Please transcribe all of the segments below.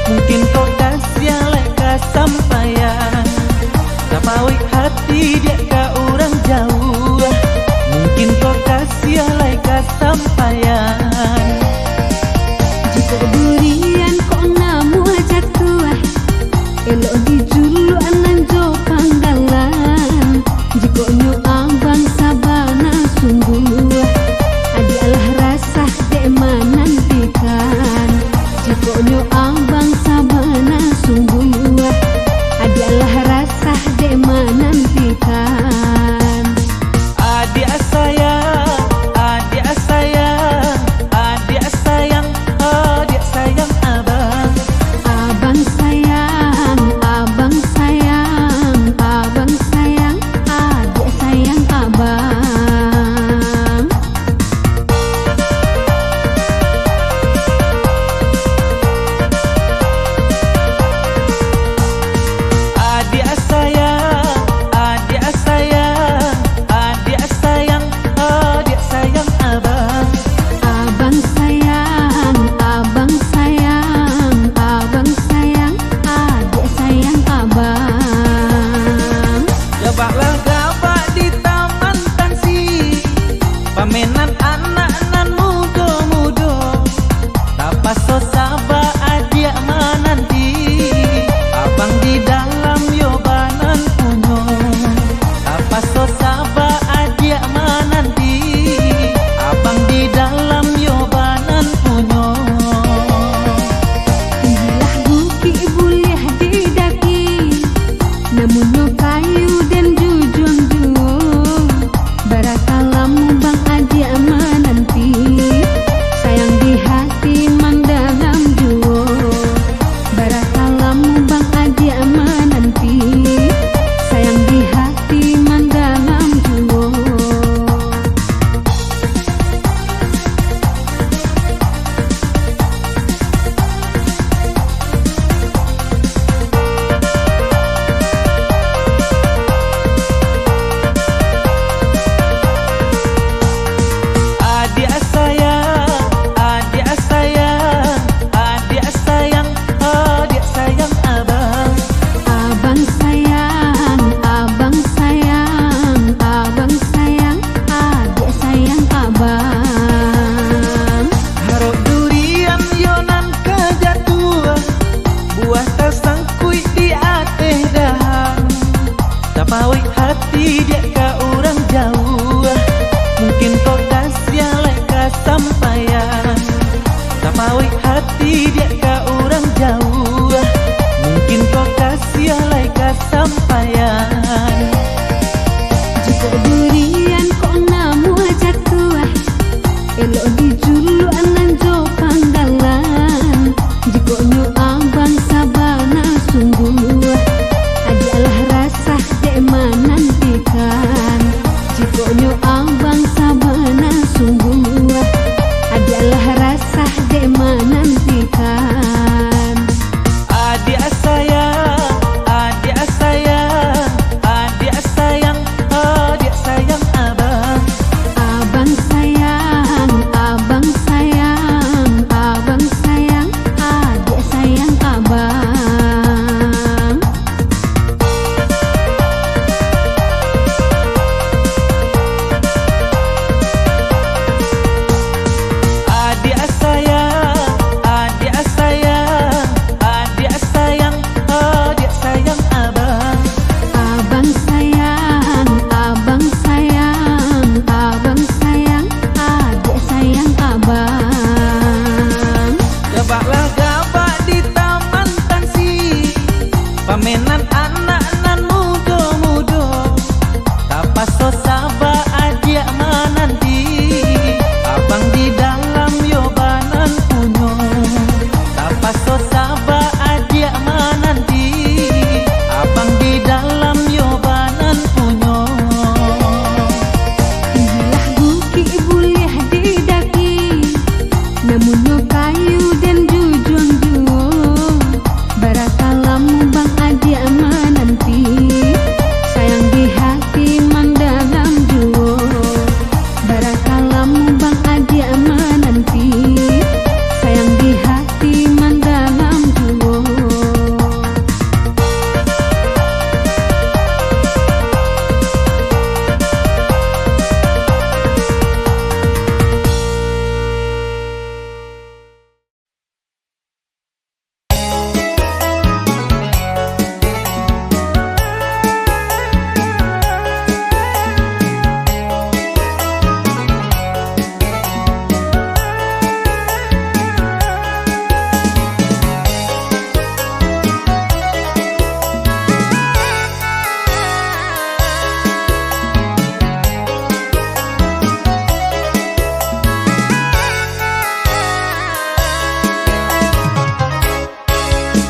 Mungkin kau kasih leka sampaian Tapawi hati dia ka orang jauh. Mungkin kau kasih leka sampaian. Jika durian kok namu ajak tua elok dijulu anan jo panggalan. Jika nyu abang sabana sungguh adi alah rasa dek menantikan. Jika nyu abang sabana sungguh adi alah rasa dek menantikan. Adik sayang, adik sayang, adik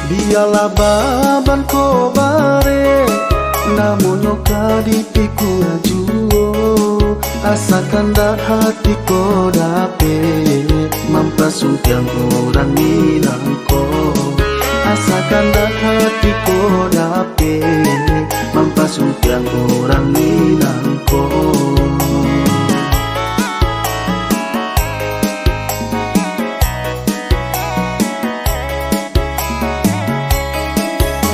Biarlah baban ko bare namun nyoka di piku ajuo asakan dah hati ko dape mampasungkiang orang minangko asakan dah hati ko dape mampasungkiang orang minangko.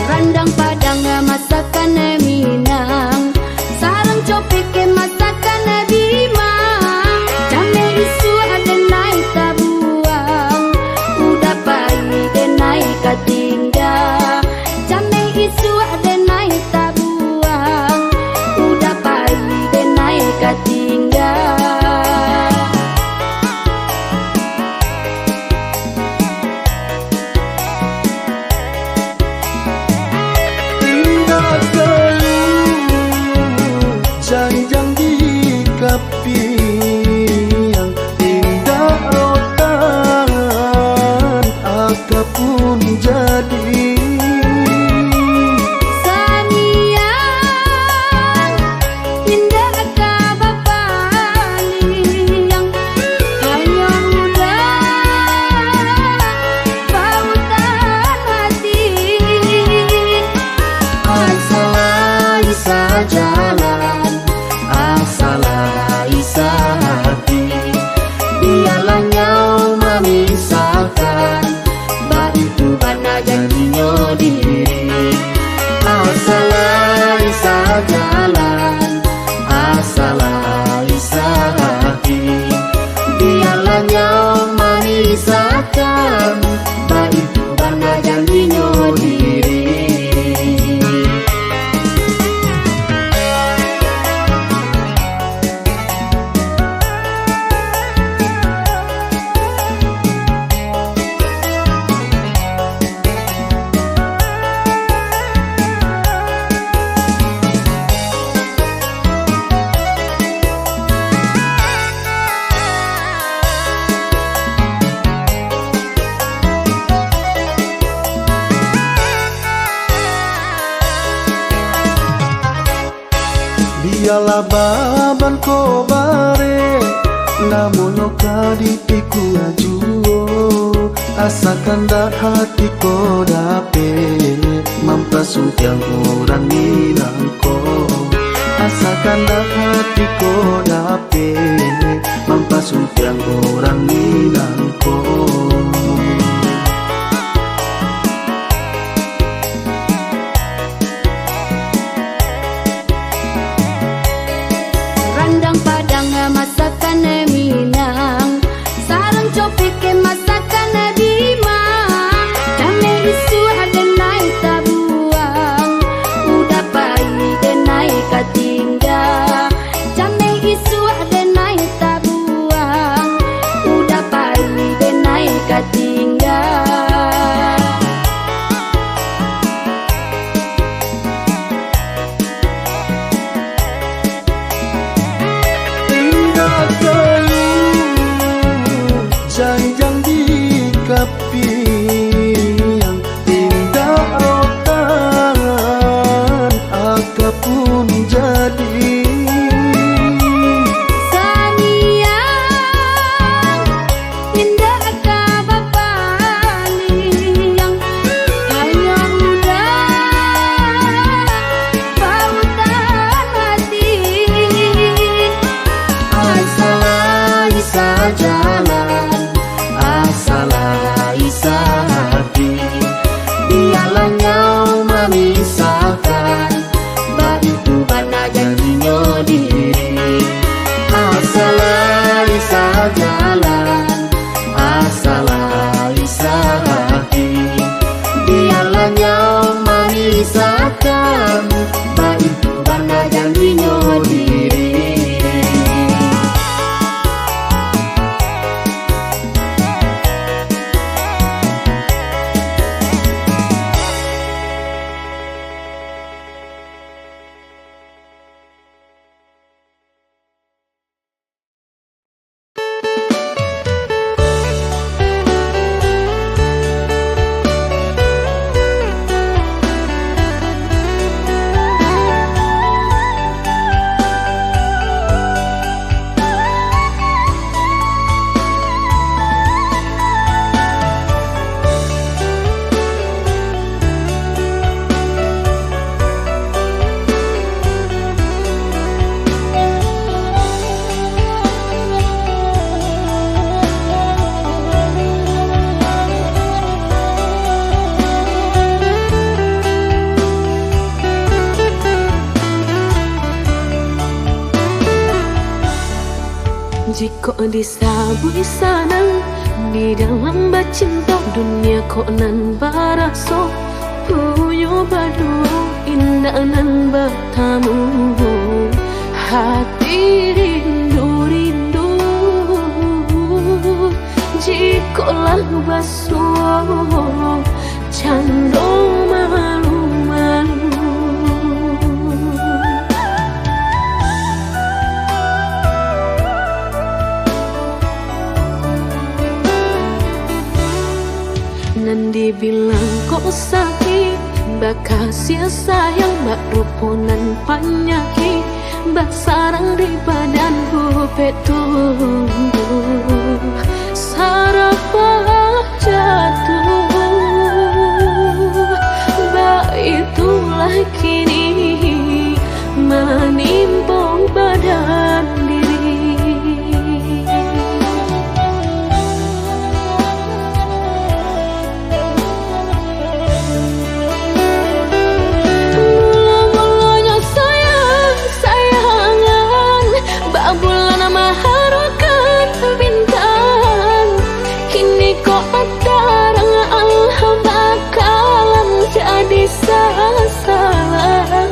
Randang padang masakan Minang, sarang copek masakan Bimang, jame isu ada naik tabuang, udah pagi dan naik katingga, jame isu ada naik tabuang, udah pagi dan naik katingga. Janjang di kapiang indah rotan Aka pun jadi Saniang indah ka bapaliang hanya udah pautan hati Asalah isa jalan Asalah isa hati Biarlah nyau memisahkan Baitu bana janjinya diri Asalah isa jalan Asalah isa hati Biarlah nyau memisahkan Baitu bana janjinya diri. Biarlah baban ko bare namun nyoka di piku ajuo asakan dah hati ko dape mampasungkiang orang minangko asakan dah hati ko dape mampasungkiang orang minangko. Randang padang masakan Minang, sarang copek masakan Bimang, jame isu ada naik tabuang, udah pagi dan naik katingga, jame isu ada naik tabuang, udah pagi dan naik katingga. Janjang di kapiang indah rotan Aka pun jadi Saniang indah ka bapaliang hanya udah pautan hati Asalah isa jalan Asalah isa hati Biarlah nyau memisahkan Baitu bana janjinya diri Asalah isa jalan Asalah isa hati Biarlah nyau memisahkan Baitu bana janjinya diri. Jika disabui sanang di dalam bacinta dunia kok nan baraso puyo berdua indah nan bertamu hati rindu jika lagu basuh cando malu-malu. Nandi bilang kok sakit bakal sia sayang bak ruponan panyaki bak sarang di badanku petung sarapah jatuh bak itulah kini menimpang badan diri. Bulan maharokan bintang kini kok terang bakalan jadi sasaran.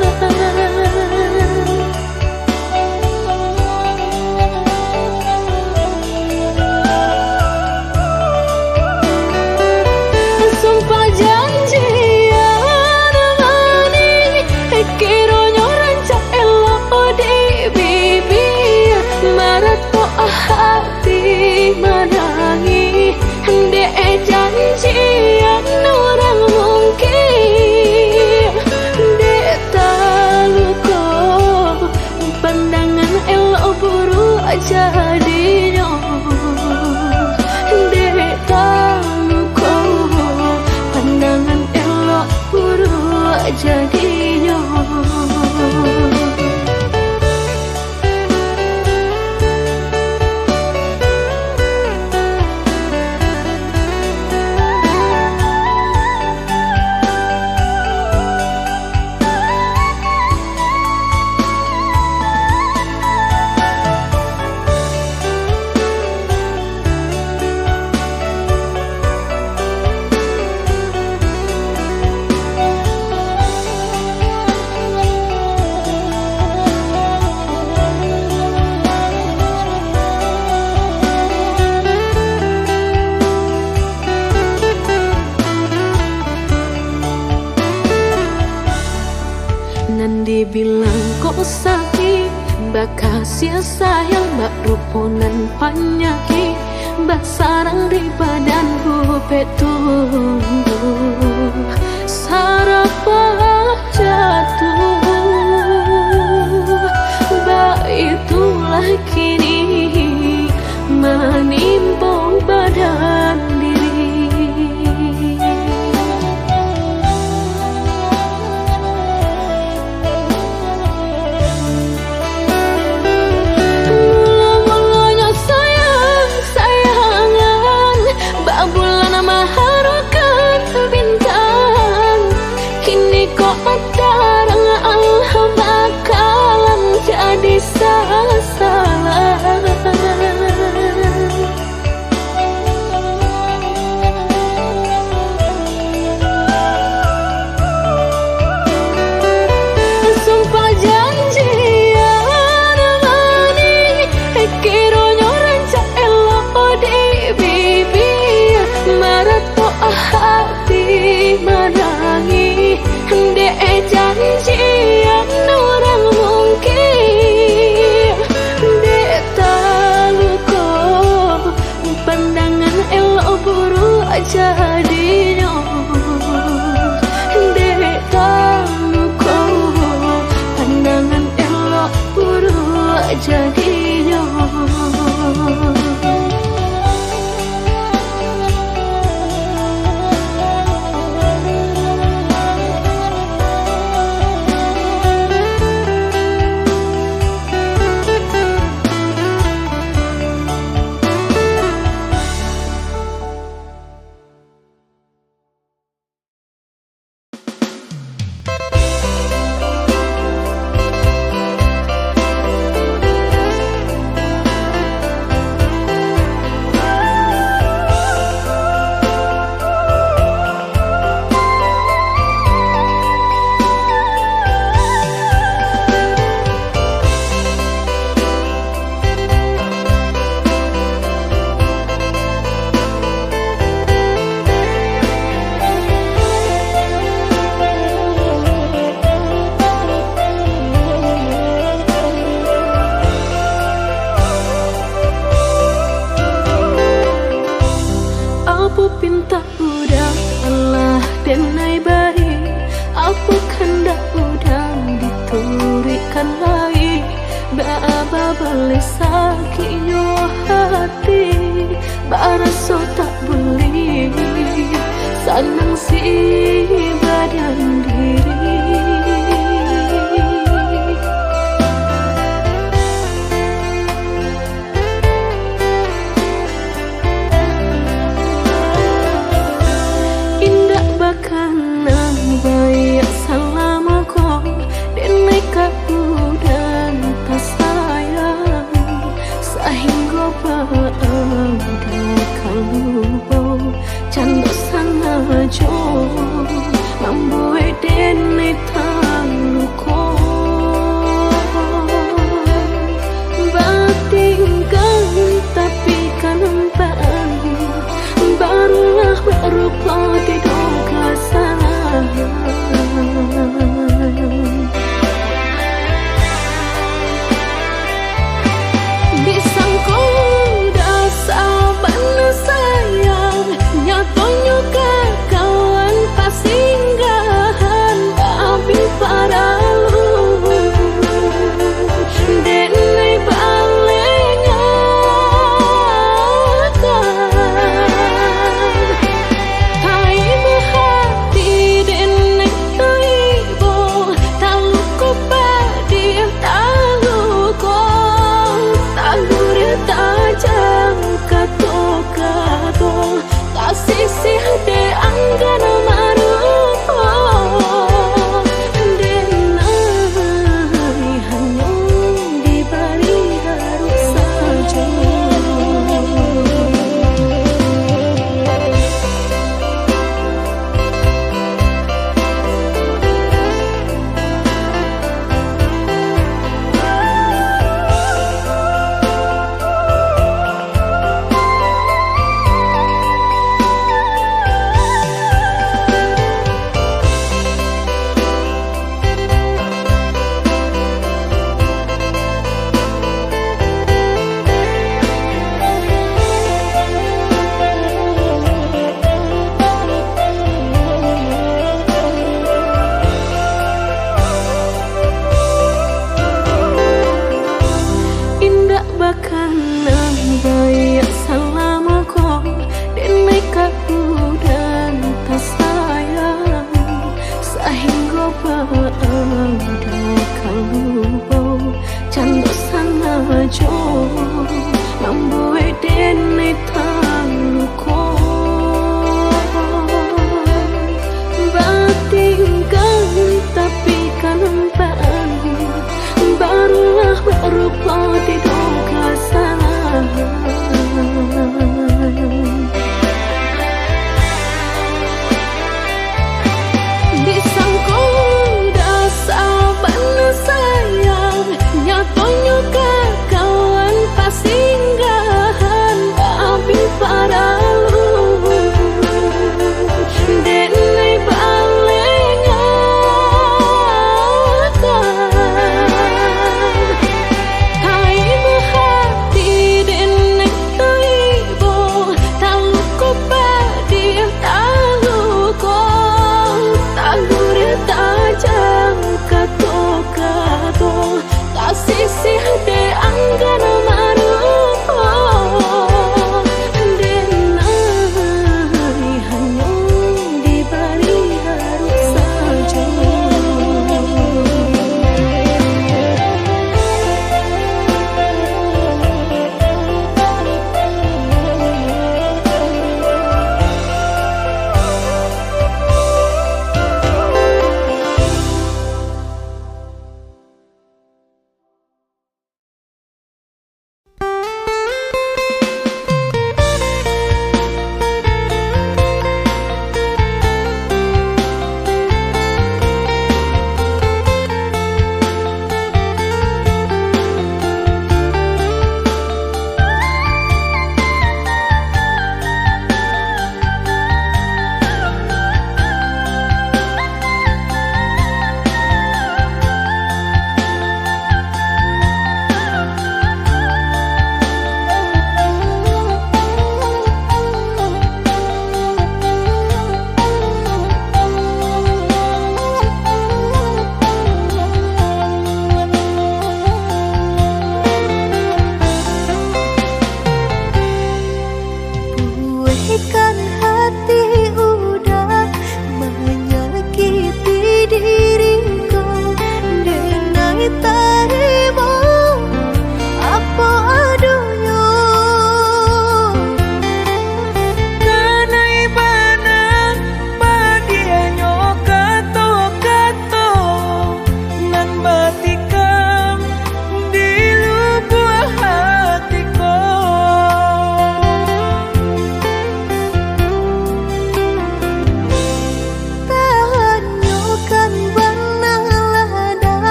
Sumpah janjian mani kironyo rancak elok di bibir marato hati menangi dek janjian orang mungkin dek taluko pandangan elok buru jadinya dek taluko pandangan elok buru jadinya. Nandi bilang kok sakit bakal sia sayang bak ruponan panyaki bak sarang di badanku petung sarapah jatuh bak itulah kini menimpang badan diri. Bulan maharokan denai bari apa hendak udang diturikan lagi baba boleh sakit yo hati baraso tak boleh sanang si badan diri. Indah bakanang bayak selama kau denai kaku dan tak sayang sehingga bau kalau canda sangajo membuat denai taluko batingkan tapi kanempaan barulah berupa diduga salah. Bisangku dasar benar sayang nyatonya kawan pas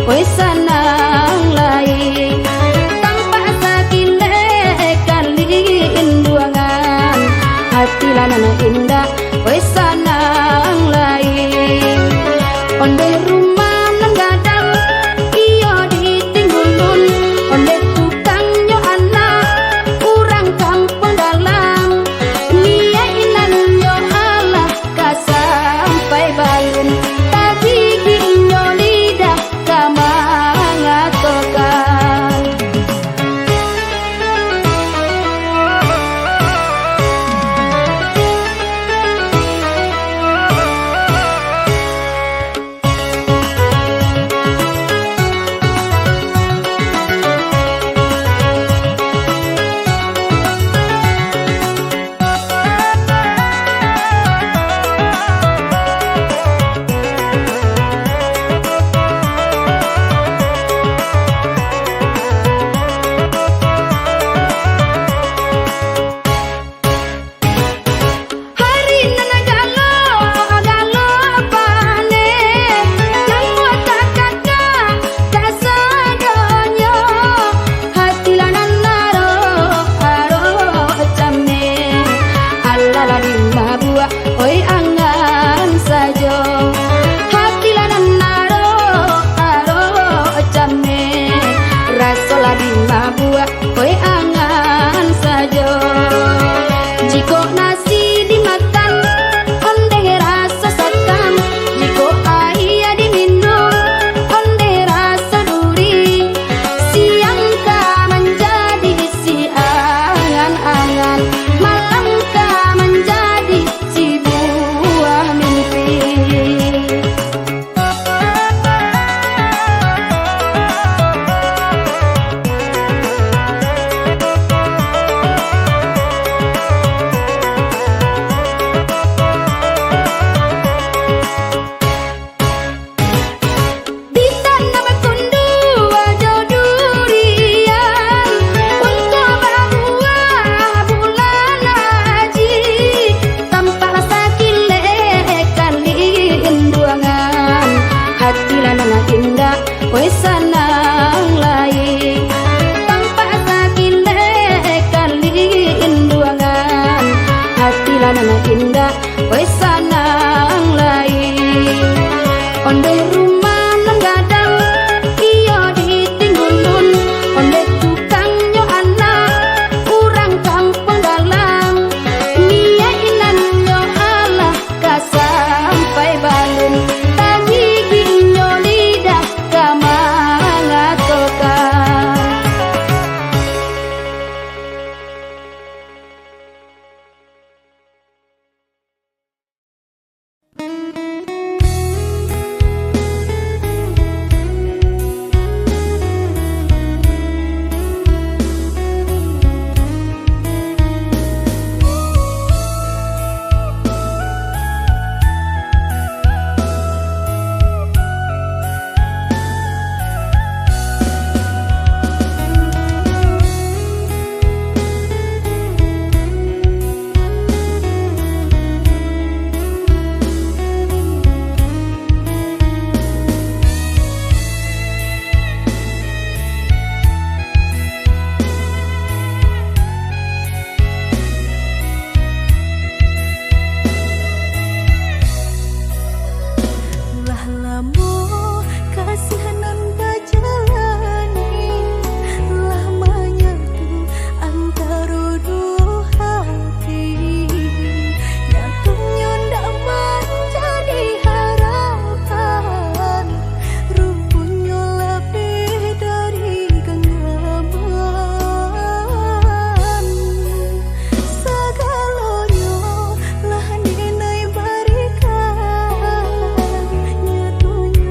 wis sanang lai tanpa sakile kali induangan hati lanana indah wis sanang lai onde rumah nang gadang iyo ditinggulun onde tukang yo anak urang kampung dalam nia inan yo alah kasampai balun tapi ginyo lidah kamangatokan oi angan sajo hati lanan naro aro jame rasola di mabua oi angan sajo jiko nasi dimakan onde rasa sakam jiko air diminum onde rasa duri siang ka menjadi si angan-angan malam ka menjadi si buah mimpi di tanah berkundu ajo durian untuk berbuah bulan haji tanpa rasa kile kali induangan hati lanana indah wis sanang lai tanpa rasa kile kali induangan hati lanana indah wis sanang lai onde rumah nang gadang iyo ditinggulun onde tukang yo anak urang kampung dalam nia inan yo alah kasampai balun tapi ginyo lidah kamangatokan Tunya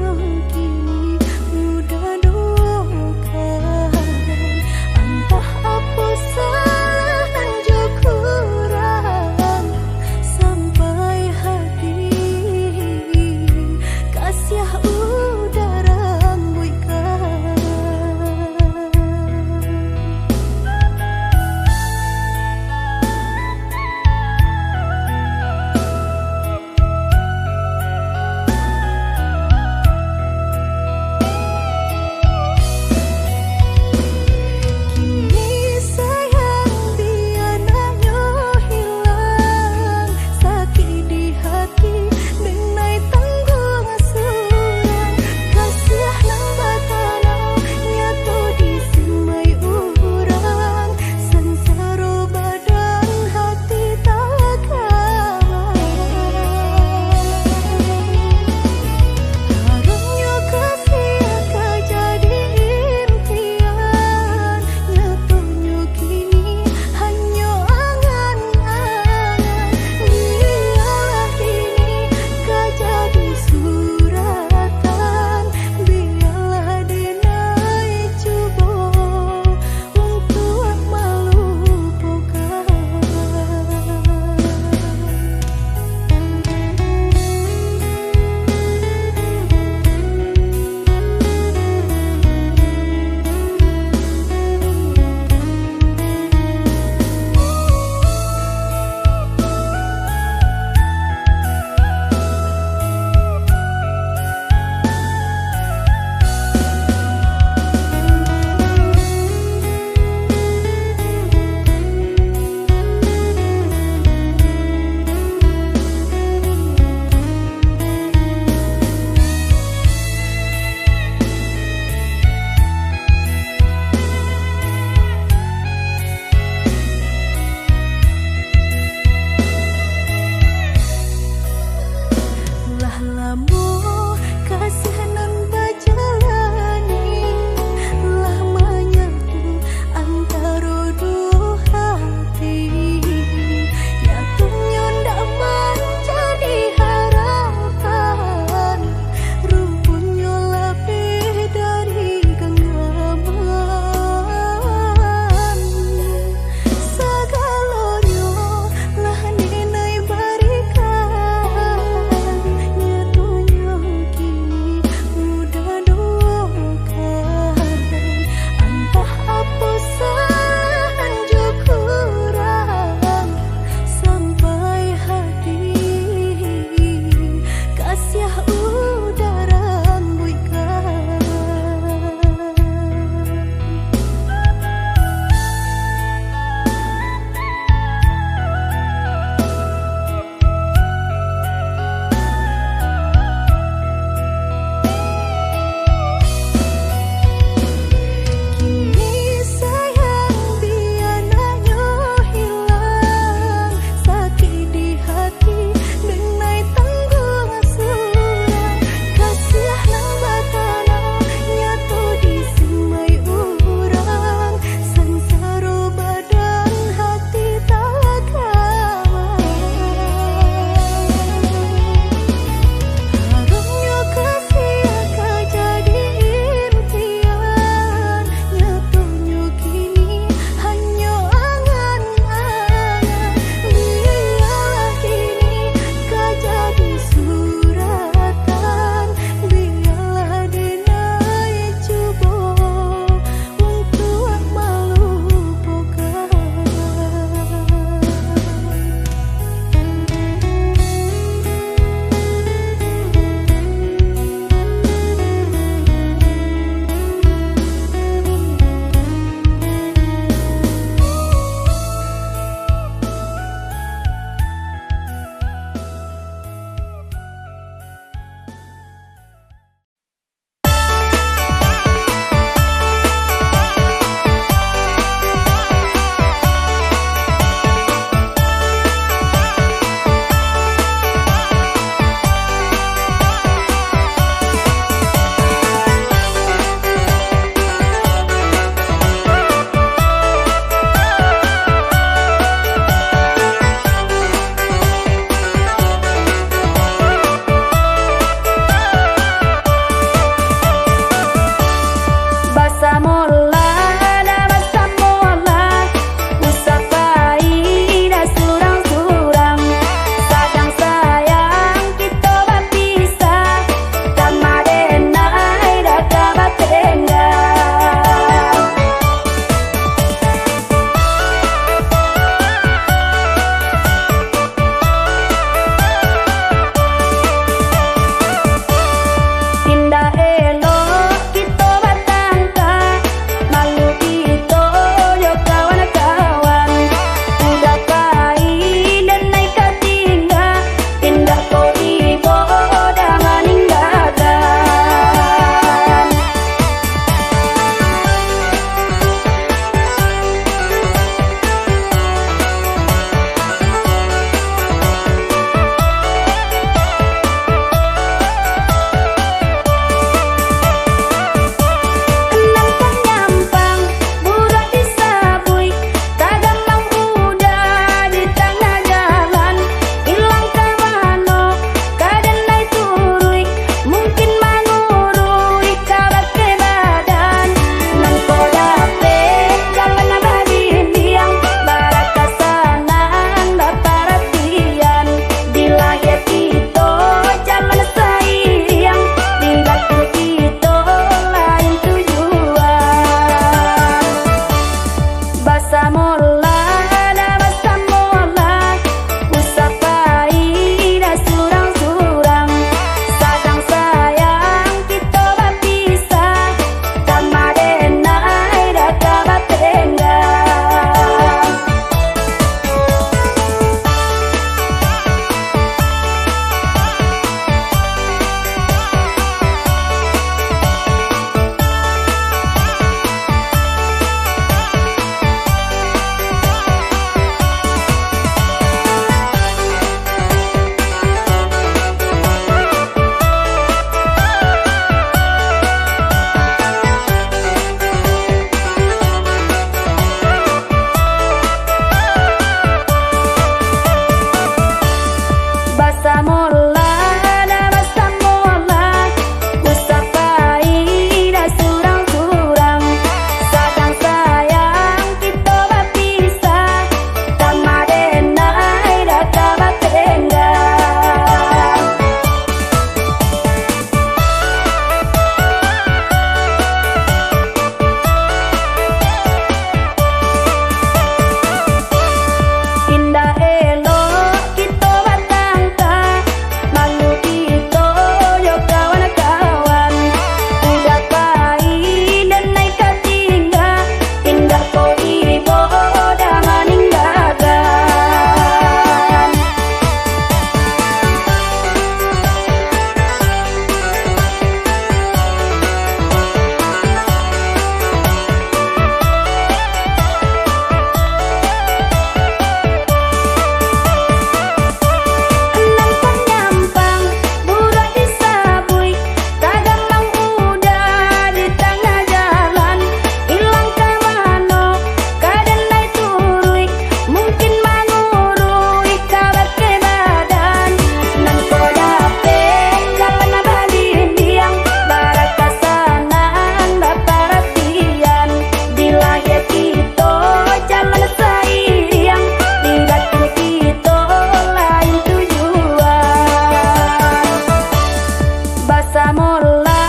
masa mula,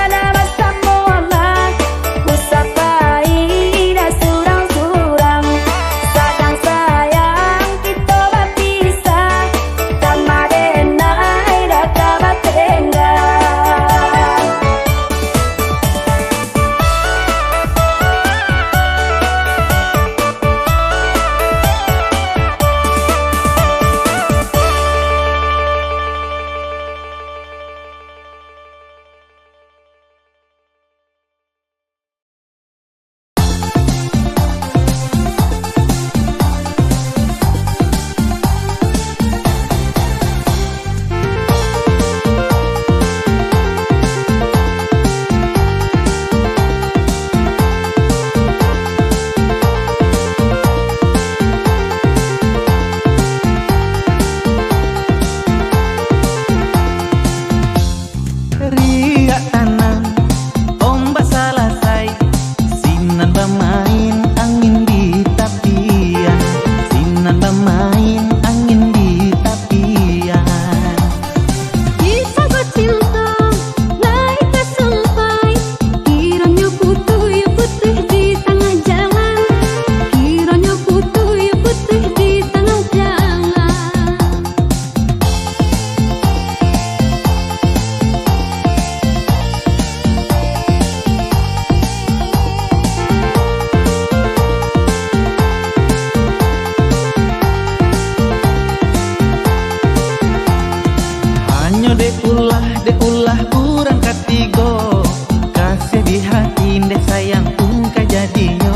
ada masa mula. Usapai dah surang-surang, sadang sayang kita berpisah. Kamadenai dah kabar tengah. Riak tanam, ombak selesai, sinan bermain angin di tapian, sinan bermain angin di tapian. Kisah cinta naik ke sampai, kiranya putih ya putih di tengah jalan, kiranya putih ya putih di tengah jalan. Hanya deulah kurang katigo, kasih di hati dek sayang ungka jadinya.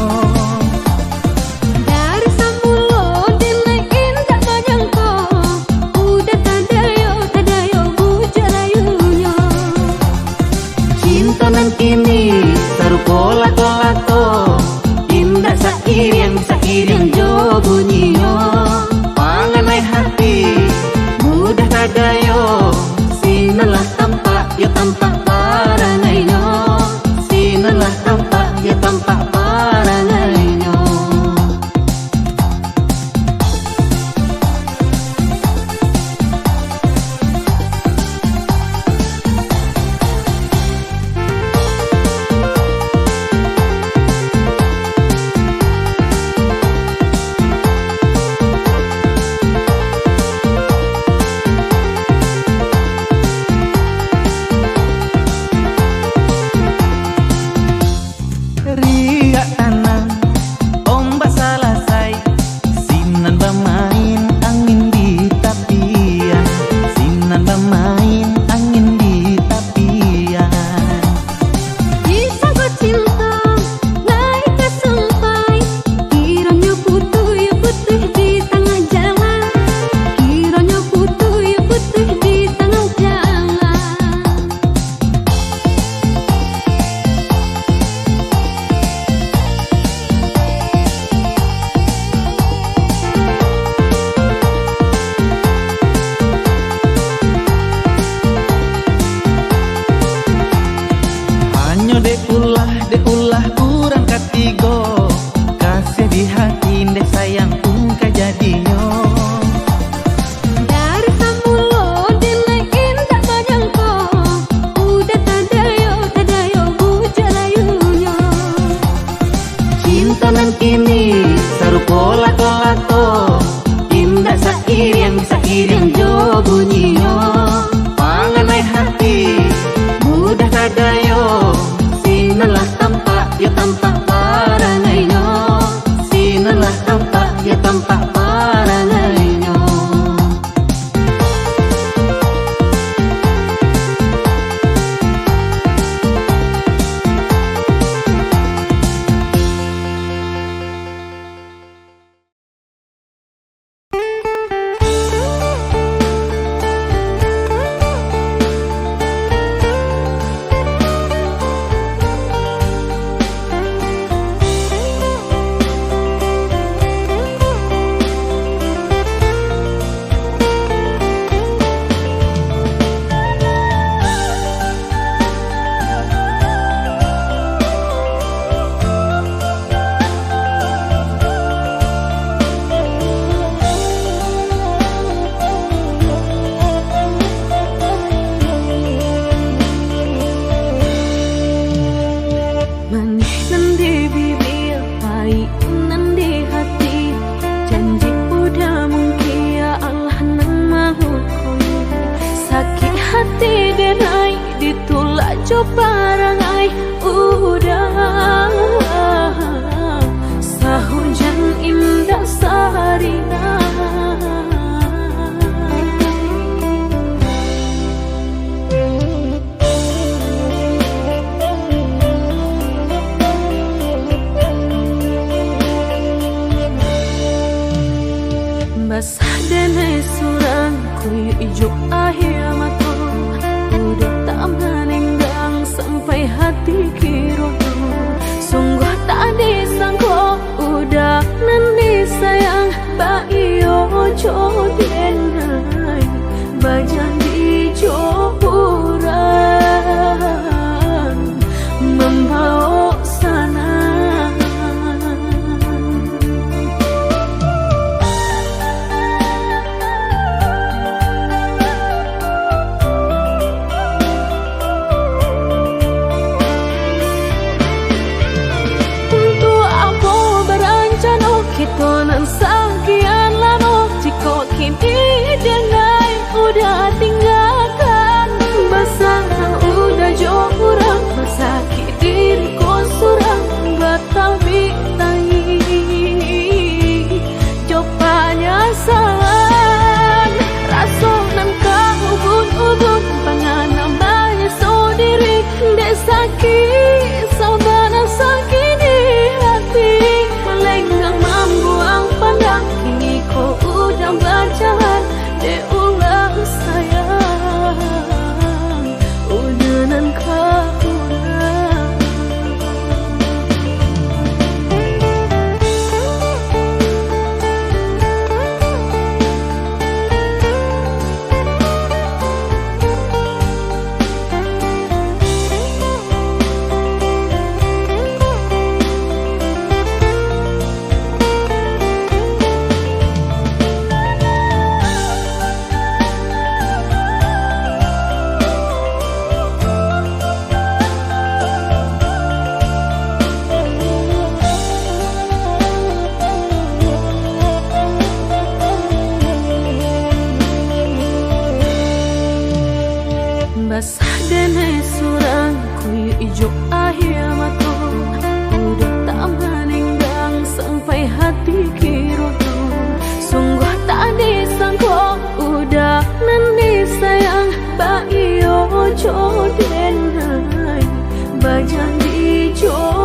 Dari sambulo dilein tak menyangka, udah tadayo bujarayunya. Cinta nan kini sarupa lato-lato, indah sairiang jo bunyinya. Panganai hati mudah tadayo, sinalah tampak ya tampak parangainya, sinalah tampak ya tampak parangainya. Riak tanam, ombak selesai, sinan bermain angin di tapian, sinan bermain angin di tapian. Kisah cinta naik ke sampai, kiranya putih ya putih di tengah jalan, kiranya putih ya putih di tengah jalan. Hanya deulah kurang katigo, kasih di hati dek sayang ungka jadinya. Dari sambulo dilein tak menyangka, udah tadayo bujarayunya. Cinta nan kini sarupa lato-lato, indah sairiang jo bunyinya. Panganai hati mudah tadayo, sinan coba rangai udah sahujan indah sarina. Basah denai surang kuyu ijo akhir mato udah tak menenggang sampai hati kiroto. Sungguh tak disangko udah nanti sayang ba iyo jodenai bajan di johuran membawa sana. Tonan sekian lama jika kini denai udah tinggalkan. Basah udah jauh kurang sakit diriku surang batal bitangi copanya salan rasonan kau ubun-ubun pangan namanya saudiri dek sakit saudara sakit di hati melenggang membuang pandang kini kau udah berjalan dek ulang sayang udah nan kau basah denai surang kuyu ijo akhir mato udah tak menenggang sampai hati kiroto. Sungguh tak disangko udah nanti sayang ba iyo jodenai bajan di jo